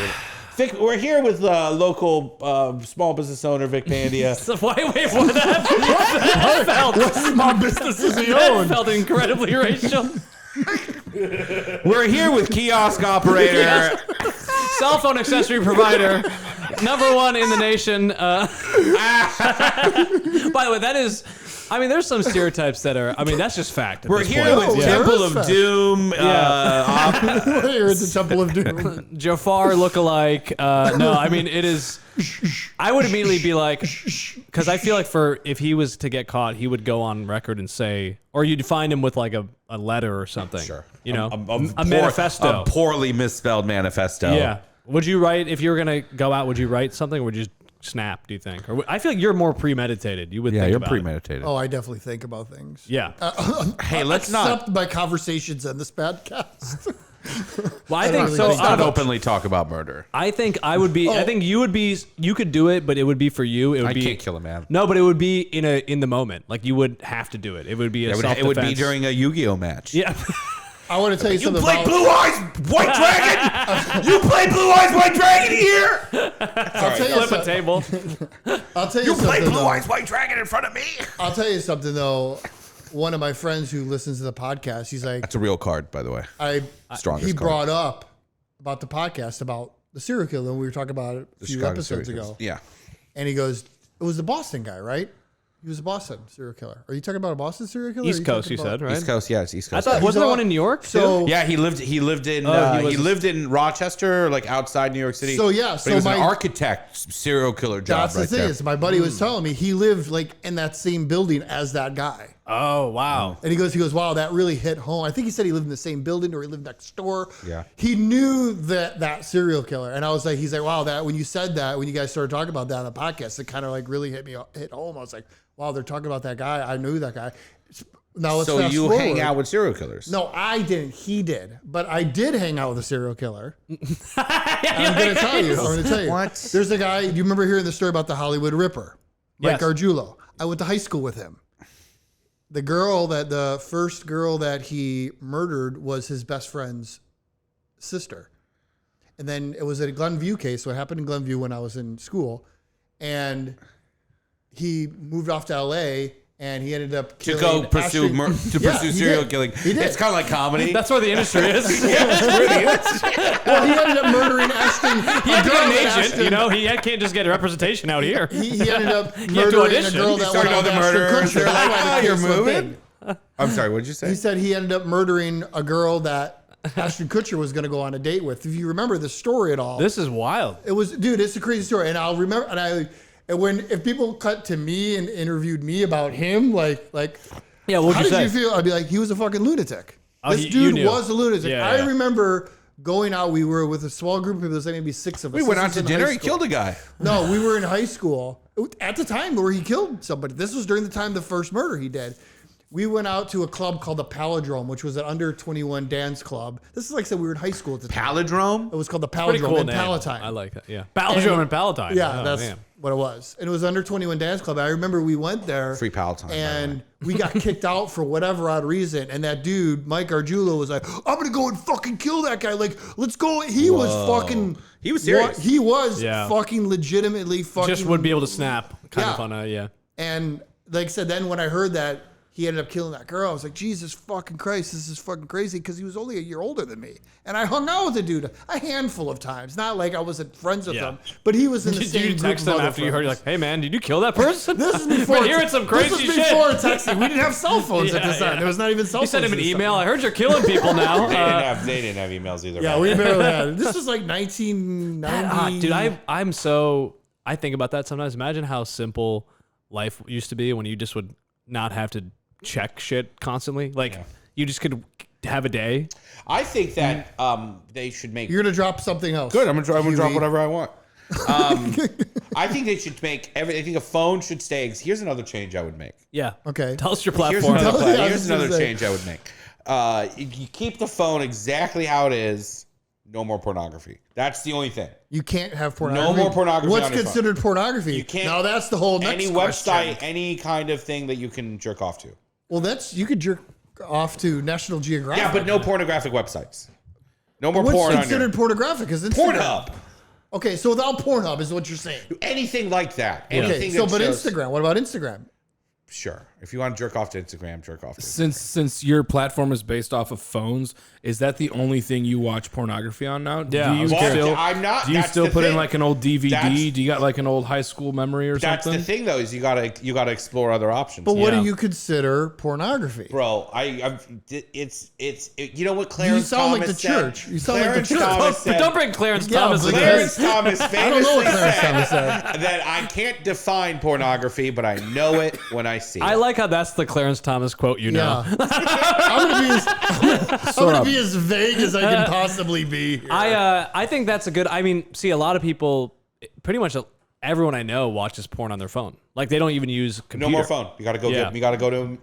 [SPEAKER 3] Vic, we're here with local small business owner Vic Pandia.
[SPEAKER 2] Wait, what? That felt,
[SPEAKER 1] What small business does he
[SPEAKER 2] that
[SPEAKER 1] own?
[SPEAKER 2] felt incredibly racial.
[SPEAKER 3] We're here with kiosk operator.
[SPEAKER 2] Cell phone accessory provider, #1 in the nation. By the way, that is. I mean, there's some stereotypes that are. I mean, that's just fact. At
[SPEAKER 3] We're
[SPEAKER 2] this
[SPEAKER 3] here
[SPEAKER 2] point.
[SPEAKER 3] with
[SPEAKER 1] Yeah.
[SPEAKER 3] Temple
[SPEAKER 1] There is
[SPEAKER 3] of
[SPEAKER 1] fact.
[SPEAKER 3] Doom.
[SPEAKER 1] Here at the Temple of Doom.
[SPEAKER 2] Jafar lookalike. No, I mean it is. I would immediately be like, because I feel like if he was to get caught, he would go on record and say, or you'd find him with like a letter or something.
[SPEAKER 3] Sure.
[SPEAKER 2] You know,
[SPEAKER 3] A
[SPEAKER 2] manifesto.
[SPEAKER 3] A poorly misspelled manifesto.
[SPEAKER 2] Yeah. Would you write if you were gonna go out? Would you write something, or would you just snap? Do you think? Or I feel like you're more premeditated. You would.
[SPEAKER 3] Yeah,
[SPEAKER 2] think
[SPEAKER 3] you're
[SPEAKER 2] about
[SPEAKER 3] premeditated.
[SPEAKER 1] Oh, I definitely think about things.
[SPEAKER 2] It. Yeah.
[SPEAKER 3] Hey, let's not.
[SPEAKER 1] Except my conversations in this podcast.
[SPEAKER 2] Well, I think
[SPEAKER 1] really
[SPEAKER 2] so.
[SPEAKER 1] think
[SPEAKER 3] Let's not
[SPEAKER 1] about-
[SPEAKER 3] openly talk about murder.
[SPEAKER 2] I think I would be. I think you would be. You could do it, but it would be for you. It would
[SPEAKER 3] I
[SPEAKER 2] be.
[SPEAKER 3] can't kill a man.
[SPEAKER 2] No, but it would be in the moment. Like you would have to do it. It would be a
[SPEAKER 3] It
[SPEAKER 2] self-defense.
[SPEAKER 3] would be during a Yu-Gi-Oh match.
[SPEAKER 2] Yeah.
[SPEAKER 1] I want to tell you
[SPEAKER 3] You
[SPEAKER 1] something
[SPEAKER 3] play
[SPEAKER 1] about.
[SPEAKER 3] Blue Eyes White Dragon? You play Blue Eyes White Dragon here?
[SPEAKER 1] I'll tell you
[SPEAKER 2] Flip a
[SPEAKER 1] something.
[SPEAKER 2] table.
[SPEAKER 1] I'll tell you,
[SPEAKER 3] You play
[SPEAKER 1] something.
[SPEAKER 3] Blue
[SPEAKER 1] Though.
[SPEAKER 3] Eyes White Dragon in front of me?
[SPEAKER 1] I'll tell you something though. One of my friends who listens to the podcast, he's like,
[SPEAKER 3] That's a real card, by the way. Strongest
[SPEAKER 1] he
[SPEAKER 3] card.
[SPEAKER 1] brought up about the podcast about the serial killer, and we were talking about it a few
[SPEAKER 3] Chicago
[SPEAKER 1] episodes
[SPEAKER 3] serial
[SPEAKER 1] ago.
[SPEAKER 3] killers. Yeah.
[SPEAKER 1] And he goes, "It was the Boston guy, right? He was a Boston serial killer. Are you talking about a Boston serial killer? or are
[SPEAKER 2] East
[SPEAKER 1] you
[SPEAKER 2] Coast,
[SPEAKER 1] talking
[SPEAKER 2] you
[SPEAKER 1] about-
[SPEAKER 2] said, right?
[SPEAKER 3] East Coast, yeah, it's East
[SPEAKER 2] I
[SPEAKER 3] Coast.
[SPEAKER 2] thought
[SPEAKER 1] he's
[SPEAKER 2] wasn't there
[SPEAKER 1] a-
[SPEAKER 2] one in New York too?
[SPEAKER 1] So
[SPEAKER 3] Yeah, he lived in
[SPEAKER 2] he
[SPEAKER 3] he
[SPEAKER 2] was-
[SPEAKER 3] lived in Rochester, like outside New York City.
[SPEAKER 1] So, yeah,
[SPEAKER 3] but
[SPEAKER 1] so
[SPEAKER 3] he was an
[SPEAKER 1] my-
[SPEAKER 3] architect serial killer job
[SPEAKER 1] that's
[SPEAKER 3] right
[SPEAKER 1] the thing
[SPEAKER 3] there.
[SPEAKER 1] is, my buddy was telling me he lived like in that same building as that guy.
[SPEAKER 2] Oh wow.
[SPEAKER 1] And he goes, wow, that really hit home. I think he said he lived in the same building or he lived next door.
[SPEAKER 3] Yeah.
[SPEAKER 1] He knew that serial killer. And I was like, he's like, wow, that when you said that, when you guys started talking about that on the podcast, it kind of like really hit home. I was like, wow, they're talking about that guy. I knew that guy. Now let's
[SPEAKER 3] So
[SPEAKER 1] fast
[SPEAKER 3] you
[SPEAKER 1] forward.
[SPEAKER 3] hang out with serial killers?
[SPEAKER 1] No, I didn't. He did. But I did hang out with a serial killer. I'm going to tell you. I'm going to tell you.
[SPEAKER 3] What?
[SPEAKER 1] There's a guy, do you remember hearing the story about the Hollywood Ripper? Mike
[SPEAKER 2] Yes.
[SPEAKER 1] Gargiulo. I went to high school with him. The first girl that he murdered was his best friend's sister. And then it was a Glenview case. So it happened in Glenview when I was in school. And he moved off to LA and he ended up
[SPEAKER 3] To
[SPEAKER 1] killing
[SPEAKER 3] go pursue
[SPEAKER 1] Ashton-
[SPEAKER 3] pursue
[SPEAKER 1] he
[SPEAKER 3] serial
[SPEAKER 1] did.
[SPEAKER 3] killing.
[SPEAKER 1] He did.
[SPEAKER 3] It's kind of like comedy.
[SPEAKER 2] That's where the industry is.
[SPEAKER 1] Well, he ended up murdering Ashton.
[SPEAKER 2] He had to get an
[SPEAKER 1] Ashton-
[SPEAKER 2] agent, you know. He can't just get representation out here.
[SPEAKER 1] He ended up
[SPEAKER 2] do
[SPEAKER 1] murdering a
[SPEAKER 2] audition.
[SPEAKER 1] girl
[SPEAKER 2] He
[SPEAKER 1] that
[SPEAKER 3] started
[SPEAKER 1] went
[SPEAKER 3] all
[SPEAKER 1] on
[SPEAKER 3] the
[SPEAKER 1] Ashton
[SPEAKER 3] murderers.
[SPEAKER 1] Kutcher.
[SPEAKER 3] They're
[SPEAKER 1] That's
[SPEAKER 3] like,
[SPEAKER 1] why the
[SPEAKER 3] you're
[SPEAKER 1] case went
[SPEAKER 3] moving?
[SPEAKER 1] big.
[SPEAKER 3] I'm sorry. What did you say?
[SPEAKER 1] He said he ended up murdering a girl that Ashton Kutcher was going to go on a date with. If you remember the story at all,
[SPEAKER 2] This is wild.
[SPEAKER 1] it was, dude, it's a crazy story. And I'll remember, if people cut to me and interviewed me about him, like,
[SPEAKER 2] Yeah, what'd
[SPEAKER 1] how
[SPEAKER 2] you
[SPEAKER 1] did
[SPEAKER 2] say?
[SPEAKER 1] you feel? I'd be like, he was a fucking lunatic.
[SPEAKER 2] Oh,
[SPEAKER 1] This
[SPEAKER 2] you
[SPEAKER 1] dude
[SPEAKER 2] knew.
[SPEAKER 1] was a lunatic.
[SPEAKER 2] Yeah,
[SPEAKER 1] I
[SPEAKER 2] yeah.
[SPEAKER 1] remember going out. We were with a small group of people. There's like maybe 6 of us.
[SPEAKER 3] We went
[SPEAKER 1] This
[SPEAKER 3] out
[SPEAKER 1] was
[SPEAKER 3] to
[SPEAKER 1] in
[SPEAKER 3] dinner.
[SPEAKER 1] high
[SPEAKER 3] He
[SPEAKER 1] school.
[SPEAKER 3] killed a guy.
[SPEAKER 1] No, we were in high school at the time where he killed somebody. This was during the time the first murder he did. We went out to a club called the Palindrome, which was an under 21 dance club. This is like I said, we were in high school at the time.
[SPEAKER 3] Palindrome.
[SPEAKER 1] It was called the
[SPEAKER 2] Pretty
[SPEAKER 1] Palindrome
[SPEAKER 2] cool
[SPEAKER 1] in
[SPEAKER 2] name.
[SPEAKER 1] Palatine.
[SPEAKER 2] I like that. Yeah. Palindrome and Palatine.
[SPEAKER 1] Yeah,
[SPEAKER 2] Oh,
[SPEAKER 1] that's
[SPEAKER 2] man.
[SPEAKER 1] what it was. And it was under 21 dance club. I remember we went there.
[SPEAKER 3] Free Palatine, by the
[SPEAKER 1] And we got kicked out for whatever odd reason. And that dude, Mike Arjulo, was like, I'm going to go and fucking kill that guy. Like, let's go. He was fucking.
[SPEAKER 3] He was serious.
[SPEAKER 1] He was
[SPEAKER 2] Yeah.
[SPEAKER 1] fucking legitimately fucking.
[SPEAKER 2] Just would be able to snap kind of
[SPEAKER 1] Yeah.
[SPEAKER 2] on a, yeah.
[SPEAKER 1] And like I said, then when I heard that he ended up killing that girl, I was like, Jesus fucking Christ, this is fucking crazy, because he was only a year older than me. And I hung out with the dude a handful of times. Not like I wasn't friends with
[SPEAKER 2] Yeah.
[SPEAKER 1] him, but he was in the
[SPEAKER 2] Did
[SPEAKER 1] same
[SPEAKER 2] you
[SPEAKER 1] group
[SPEAKER 2] text
[SPEAKER 1] of
[SPEAKER 2] them
[SPEAKER 1] other
[SPEAKER 2] after you heard, you're
[SPEAKER 1] friends.
[SPEAKER 2] like, hey man, did you kill that person?
[SPEAKER 1] This is before
[SPEAKER 2] Been hearing some crazy
[SPEAKER 1] This was
[SPEAKER 2] shit.
[SPEAKER 1] before texting. We didn't have cell phones at
[SPEAKER 2] Yeah,
[SPEAKER 1] this time.
[SPEAKER 2] yeah.
[SPEAKER 1] There was not even cell
[SPEAKER 2] You
[SPEAKER 1] phones.
[SPEAKER 2] sent him an
[SPEAKER 1] at this
[SPEAKER 2] email.
[SPEAKER 1] time.
[SPEAKER 2] I heard you're killing people now.
[SPEAKER 3] They didn't have emails either.
[SPEAKER 1] Yeah,
[SPEAKER 3] back
[SPEAKER 1] we
[SPEAKER 3] then.
[SPEAKER 1] barely had it. This was like 1990.
[SPEAKER 2] Dude, I think about that sometimes. Imagine how simple life used to be when you just would not have to check shit constantly. Like you just could have a day.
[SPEAKER 3] I think that they should make.
[SPEAKER 1] You're gonna drop something else.
[SPEAKER 3] Good. I'm gonna drop
[SPEAKER 1] Huey.
[SPEAKER 3] whatever I want. I think they should make every. I think a phone should stay. Here's another change I would make.
[SPEAKER 2] Yeah.
[SPEAKER 1] Okay.
[SPEAKER 2] Tell us your
[SPEAKER 3] Here's
[SPEAKER 2] platform.
[SPEAKER 3] another,
[SPEAKER 1] Yeah, I was
[SPEAKER 3] here's
[SPEAKER 1] just gonna
[SPEAKER 3] another
[SPEAKER 1] say.
[SPEAKER 3] change I would make. You keep the phone exactly how it is. No more pornography. That's the only thing.
[SPEAKER 1] You can't have pornography.
[SPEAKER 3] No more pornography
[SPEAKER 1] What's
[SPEAKER 3] on your phone.
[SPEAKER 1] considered pornography?
[SPEAKER 3] You can't.
[SPEAKER 1] Now that's the whole next
[SPEAKER 3] Any
[SPEAKER 1] question.
[SPEAKER 3] website, any kind of thing that you can jerk off to.
[SPEAKER 1] Well, you could jerk off to National Geographic.
[SPEAKER 3] Yeah, but no pornographic websites. No more
[SPEAKER 1] What's
[SPEAKER 3] porn on your
[SPEAKER 1] considered pornographic? Is Instagram.
[SPEAKER 3] Pornhub.
[SPEAKER 1] Okay, so without Pornhub is what you're saying.
[SPEAKER 3] Anything like that.
[SPEAKER 1] Okay,
[SPEAKER 3] Anything
[SPEAKER 1] so
[SPEAKER 3] that
[SPEAKER 1] but
[SPEAKER 3] shows-
[SPEAKER 1] Instagram. What about Instagram?
[SPEAKER 3] Sure. If you want to jerk off to Instagram, jerk off to Instagram.
[SPEAKER 4] Since your platform is based off of phones, is that the only thing you watch pornography on now?
[SPEAKER 2] Yeah, I was
[SPEAKER 3] Well,
[SPEAKER 4] still,
[SPEAKER 3] I'm not.
[SPEAKER 4] do you
[SPEAKER 3] that's
[SPEAKER 4] still
[SPEAKER 3] the
[SPEAKER 4] put in
[SPEAKER 3] thing.
[SPEAKER 4] like an old DVD?
[SPEAKER 3] That's-
[SPEAKER 4] Do you got like an old high school memory or
[SPEAKER 3] That's
[SPEAKER 4] something?
[SPEAKER 3] the thing, though, is you gotta explore other options.
[SPEAKER 1] But what
[SPEAKER 2] Yeah.
[SPEAKER 1] do you consider pornography?
[SPEAKER 3] Bro, you know what Clarence
[SPEAKER 1] sound like
[SPEAKER 3] Thomas
[SPEAKER 1] the
[SPEAKER 3] said?
[SPEAKER 1] church. You sound like the
[SPEAKER 3] Clarence
[SPEAKER 1] church.
[SPEAKER 3] Thomas
[SPEAKER 2] But
[SPEAKER 3] said,
[SPEAKER 2] don't bring Clarence
[SPEAKER 1] Yeah,
[SPEAKER 2] Thomas
[SPEAKER 1] but
[SPEAKER 2] into
[SPEAKER 3] Clarence
[SPEAKER 2] this.
[SPEAKER 3] Thomas
[SPEAKER 1] I don't know
[SPEAKER 3] famously
[SPEAKER 1] what Clarence
[SPEAKER 3] said
[SPEAKER 1] Thomas said.
[SPEAKER 3] that I can't define pornography, but I know it when I see it.
[SPEAKER 2] I like how that's the Clarence Thomas quote. You know.
[SPEAKER 1] Yeah. I'm gonna be as vague as I can possibly be. Here.
[SPEAKER 2] I think that's a good. I mean, see, a lot of people, pretty much everyone I know watches porn on their phone. Like they don't even use computer.
[SPEAKER 3] no more phone. You gotta go
[SPEAKER 2] Yeah.
[SPEAKER 3] get. You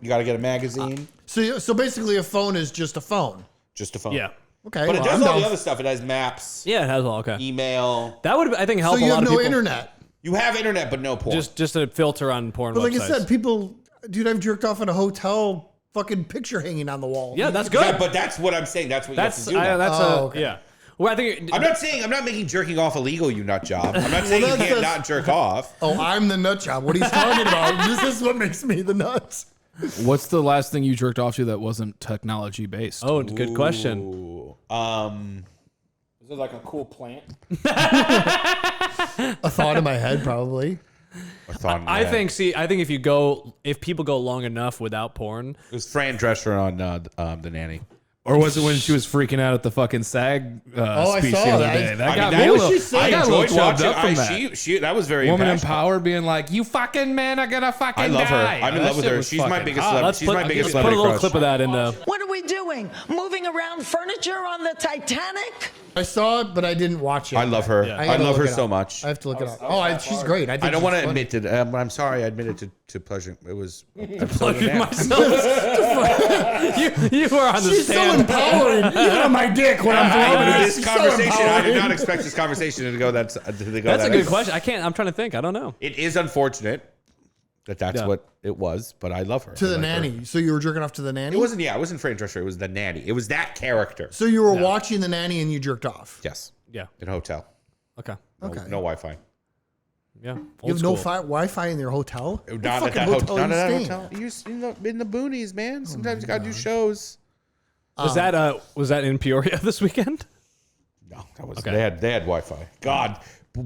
[SPEAKER 3] gotta get a magazine.
[SPEAKER 1] So basically, a phone is just a phone.
[SPEAKER 3] Just a phone.
[SPEAKER 2] Yeah.
[SPEAKER 1] Okay,
[SPEAKER 3] But it
[SPEAKER 1] well,
[SPEAKER 3] does
[SPEAKER 1] I'm
[SPEAKER 3] all the
[SPEAKER 1] down.
[SPEAKER 3] other stuff. It has maps,
[SPEAKER 2] Yeah, it has all. Okay.
[SPEAKER 3] email.
[SPEAKER 2] That would, I think, help
[SPEAKER 1] So
[SPEAKER 2] a
[SPEAKER 1] you
[SPEAKER 2] lot
[SPEAKER 1] have
[SPEAKER 2] of
[SPEAKER 1] no
[SPEAKER 2] people.
[SPEAKER 1] internet.
[SPEAKER 3] You have internet, but no porn.
[SPEAKER 2] Just a filter on porn
[SPEAKER 1] But like
[SPEAKER 2] websites.
[SPEAKER 1] I said, people, dude, I've jerked off in a hotel. Fucking picture hanging on the wall.
[SPEAKER 2] Yeah, that's good.
[SPEAKER 3] Yeah, but that's what I'm saying. That's what you have to do. now.
[SPEAKER 2] That's
[SPEAKER 1] Oh, okay.
[SPEAKER 2] yeah. Well, I think
[SPEAKER 3] I'm not making jerking off illegal, you nut job. I'm not saying you
[SPEAKER 1] that's-
[SPEAKER 3] can't
[SPEAKER 1] that's-
[SPEAKER 3] not jerk off.
[SPEAKER 1] Oh, I'm the nut job. What he's talking about? This is what makes me the nuts.
[SPEAKER 4] What's the last thing you jerked off to that wasn't technology based?
[SPEAKER 2] Oh, good question.
[SPEAKER 3] Ooh.
[SPEAKER 6] Is it like a cool plant?
[SPEAKER 1] A thought in my head, probably.
[SPEAKER 3] I thought in my
[SPEAKER 2] I
[SPEAKER 3] head.
[SPEAKER 2] think. See, I think if people go long enough without porn,
[SPEAKER 3] it was Fran Drescher on the nanny.
[SPEAKER 4] Or was it when she was freaking out at the fucking SAG
[SPEAKER 1] I
[SPEAKER 4] speech
[SPEAKER 1] saw
[SPEAKER 4] the other
[SPEAKER 1] that.
[SPEAKER 4] day? That
[SPEAKER 3] I
[SPEAKER 4] got
[SPEAKER 3] mean,
[SPEAKER 4] me
[SPEAKER 3] that
[SPEAKER 4] a
[SPEAKER 3] was-
[SPEAKER 4] little.
[SPEAKER 1] she
[SPEAKER 4] I got a little
[SPEAKER 3] enjoyed
[SPEAKER 4] twelved
[SPEAKER 3] watching.
[SPEAKER 4] up from that.
[SPEAKER 3] That was very
[SPEAKER 4] Woman
[SPEAKER 3] impactful.
[SPEAKER 4] empowered, being like, "You fucking men are gonna fucking
[SPEAKER 3] I love her.
[SPEAKER 4] die."
[SPEAKER 3] I'm in
[SPEAKER 4] That
[SPEAKER 3] love with
[SPEAKER 4] shit
[SPEAKER 3] her.
[SPEAKER 4] was
[SPEAKER 3] She's my
[SPEAKER 4] fucking
[SPEAKER 3] biggest
[SPEAKER 4] hot.
[SPEAKER 3] celebrity. She's my biggest
[SPEAKER 2] put a
[SPEAKER 3] celebrity
[SPEAKER 2] little
[SPEAKER 3] crush.
[SPEAKER 2] clip of that in the.
[SPEAKER 7] What are we doing? Moving around furniture on the Titanic?
[SPEAKER 1] I saw it, but I didn't watch it.
[SPEAKER 3] I love her.
[SPEAKER 2] Yeah.
[SPEAKER 3] I
[SPEAKER 1] gotta
[SPEAKER 3] love
[SPEAKER 1] look
[SPEAKER 3] her
[SPEAKER 1] it
[SPEAKER 3] so
[SPEAKER 1] up.
[SPEAKER 3] much.
[SPEAKER 1] I have to look it up. Oh, she's great. I
[SPEAKER 3] I don't want to
[SPEAKER 1] admit.
[SPEAKER 3] admit it, but I'm sorry. I admitted to pleasure. It was
[SPEAKER 2] Plugging myself. you were on the
[SPEAKER 1] She's so
[SPEAKER 2] stand.
[SPEAKER 1] empowering. Even on my dick when I'm blowing it.
[SPEAKER 3] This
[SPEAKER 1] She's so
[SPEAKER 3] conversation, I did
[SPEAKER 1] empowering.
[SPEAKER 3] not expect this conversation to go that.
[SPEAKER 2] That's a good question. I'm trying to think. I don't know.
[SPEAKER 3] It is unfortunate that's
[SPEAKER 2] Yeah.
[SPEAKER 3] what it was, but I love her.
[SPEAKER 1] To
[SPEAKER 3] I
[SPEAKER 1] the
[SPEAKER 3] like her.
[SPEAKER 1] nanny. So you were jerking off to the nanny?
[SPEAKER 3] It wasn't. Yeah, it wasn't Fran Drescher. It was the nanny. It was that character.
[SPEAKER 1] So you were watching the nanny and you jerked off.
[SPEAKER 3] Yes,
[SPEAKER 2] Yeah.
[SPEAKER 3] in a hotel.
[SPEAKER 2] Okay.
[SPEAKER 3] No,
[SPEAKER 1] Okay.
[SPEAKER 3] no Wi-Fi.
[SPEAKER 2] Yeah.
[SPEAKER 1] You
[SPEAKER 2] Old
[SPEAKER 1] have no
[SPEAKER 2] school.
[SPEAKER 1] Wi-Fi in your hotel? What
[SPEAKER 3] Not at
[SPEAKER 1] fucking
[SPEAKER 3] that hotel. Not
[SPEAKER 1] you
[SPEAKER 3] at that
[SPEAKER 1] staying
[SPEAKER 3] hotel. You're in the boonies, man. Sometimes you gotta do shows.
[SPEAKER 2] Was that in Peoria this weekend?
[SPEAKER 3] No, that was
[SPEAKER 2] Okay.
[SPEAKER 3] they had Wi-Fi. God,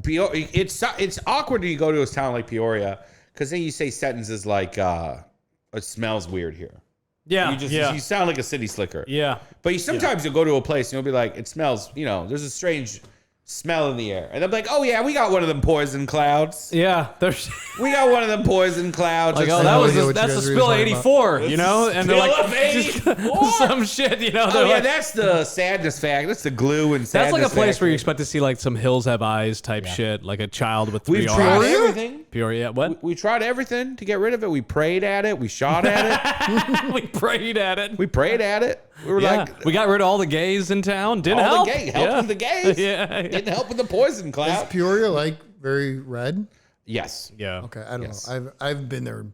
[SPEAKER 3] it's awkward when you go to a town like Peoria because then you say sentences like it smells weird here.
[SPEAKER 2] Yeah.
[SPEAKER 3] You sound like a city slicker.
[SPEAKER 2] Yeah.
[SPEAKER 3] But sometimes you'll go to a place and you'll be like, it smells, there's a strange smell in the air. And they'll be like, oh yeah, we got one of them poison clouds.
[SPEAKER 2] Yeah. There's
[SPEAKER 3] We got one of them poison clouds.
[SPEAKER 2] like,
[SPEAKER 3] It's
[SPEAKER 2] oh,
[SPEAKER 1] I
[SPEAKER 2] that's
[SPEAKER 1] know what
[SPEAKER 2] the
[SPEAKER 1] you guys are
[SPEAKER 2] spill of
[SPEAKER 1] talking about.
[SPEAKER 2] 84, you know? And they're
[SPEAKER 3] spill
[SPEAKER 2] like,
[SPEAKER 3] of 84.
[SPEAKER 2] some shit, you know?
[SPEAKER 3] oh
[SPEAKER 2] They're
[SPEAKER 3] yeah,
[SPEAKER 2] like,
[SPEAKER 3] that's the sadness fact. That's the glue and
[SPEAKER 2] that's
[SPEAKER 3] sadness
[SPEAKER 2] like a place
[SPEAKER 3] factor.
[SPEAKER 2] where you expect to see like some hills have eyes type shit, like a child with 3
[SPEAKER 3] We've
[SPEAKER 2] arms.
[SPEAKER 3] tried everything.
[SPEAKER 2] Peoria, what?
[SPEAKER 3] We tried everything to get rid of it. We prayed at it. We shot at it.
[SPEAKER 2] We prayed at it.
[SPEAKER 3] We prayed at it. We were
[SPEAKER 2] Yeah.
[SPEAKER 3] like,
[SPEAKER 2] We got rid of all the gays in town. Didn't
[SPEAKER 3] all
[SPEAKER 2] help.
[SPEAKER 3] the gays. Helped with the gays.
[SPEAKER 2] Yeah.
[SPEAKER 3] Didn't help with the poison
[SPEAKER 1] Is
[SPEAKER 3] cloud.
[SPEAKER 1] Peoria like very red?
[SPEAKER 3] Yes.
[SPEAKER 2] Yeah.
[SPEAKER 1] Okay, I don't
[SPEAKER 3] Yes.
[SPEAKER 1] know. I've been there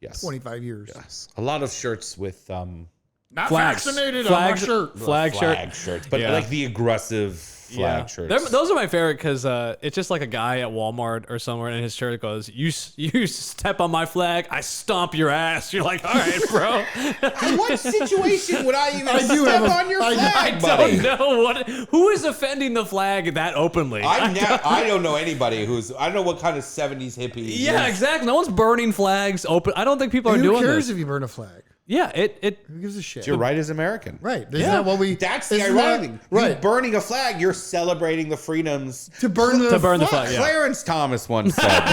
[SPEAKER 3] Yes.
[SPEAKER 1] 25 years.
[SPEAKER 3] Yes. A lot of shirts with
[SPEAKER 1] Not
[SPEAKER 2] Flags.
[SPEAKER 1] vaccinated
[SPEAKER 2] Flag,
[SPEAKER 1] on my shirt.
[SPEAKER 2] flag shirt.
[SPEAKER 3] flag shirts, but
[SPEAKER 2] Yeah.
[SPEAKER 3] like the aggressive flag
[SPEAKER 2] Yeah.
[SPEAKER 3] shirts.
[SPEAKER 2] Those are my favorite because it's just like a guy at Walmart or somewhere, and his shirt goes, "You step on my flag, I stomp your ass." You're like, "All right, bro."
[SPEAKER 3] In what situation would I even
[SPEAKER 1] I do
[SPEAKER 3] step
[SPEAKER 1] have a-
[SPEAKER 3] on your
[SPEAKER 1] I-
[SPEAKER 3] flag,
[SPEAKER 2] I
[SPEAKER 3] buddy?
[SPEAKER 2] don't know who is offending the flag that openly.
[SPEAKER 3] I don't know anybody I don't know what kind of 70s hippie.
[SPEAKER 2] Yeah, exactly. No one's burning flags open. I don't think people are
[SPEAKER 1] Who
[SPEAKER 2] doing
[SPEAKER 1] cares
[SPEAKER 2] this.
[SPEAKER 1] if you burn a flag?
[SPEAKER 2] Yeah, it.
[SPEAKER 1] Who gives a shit?
[SPEAKER 3] Your right as American.
[SPEAKER 1] Right. Isn't that what we?
[SPEAKER 3] That's the
[SPEAKER 1] isn't
[SPEAKER 3] ironic
[SPEAKER 1] that-
[SPEAKER 3] thing.
[SPEAKER 1] Right.
[SPEAKER 3] You burning a flag, you're celebrating the freedoms.
[SPEAKER 1] To burn the
[SPEAKER 2] To burn the flag. Yeah.
[SPEAKER 3] Clarence Thomas once said.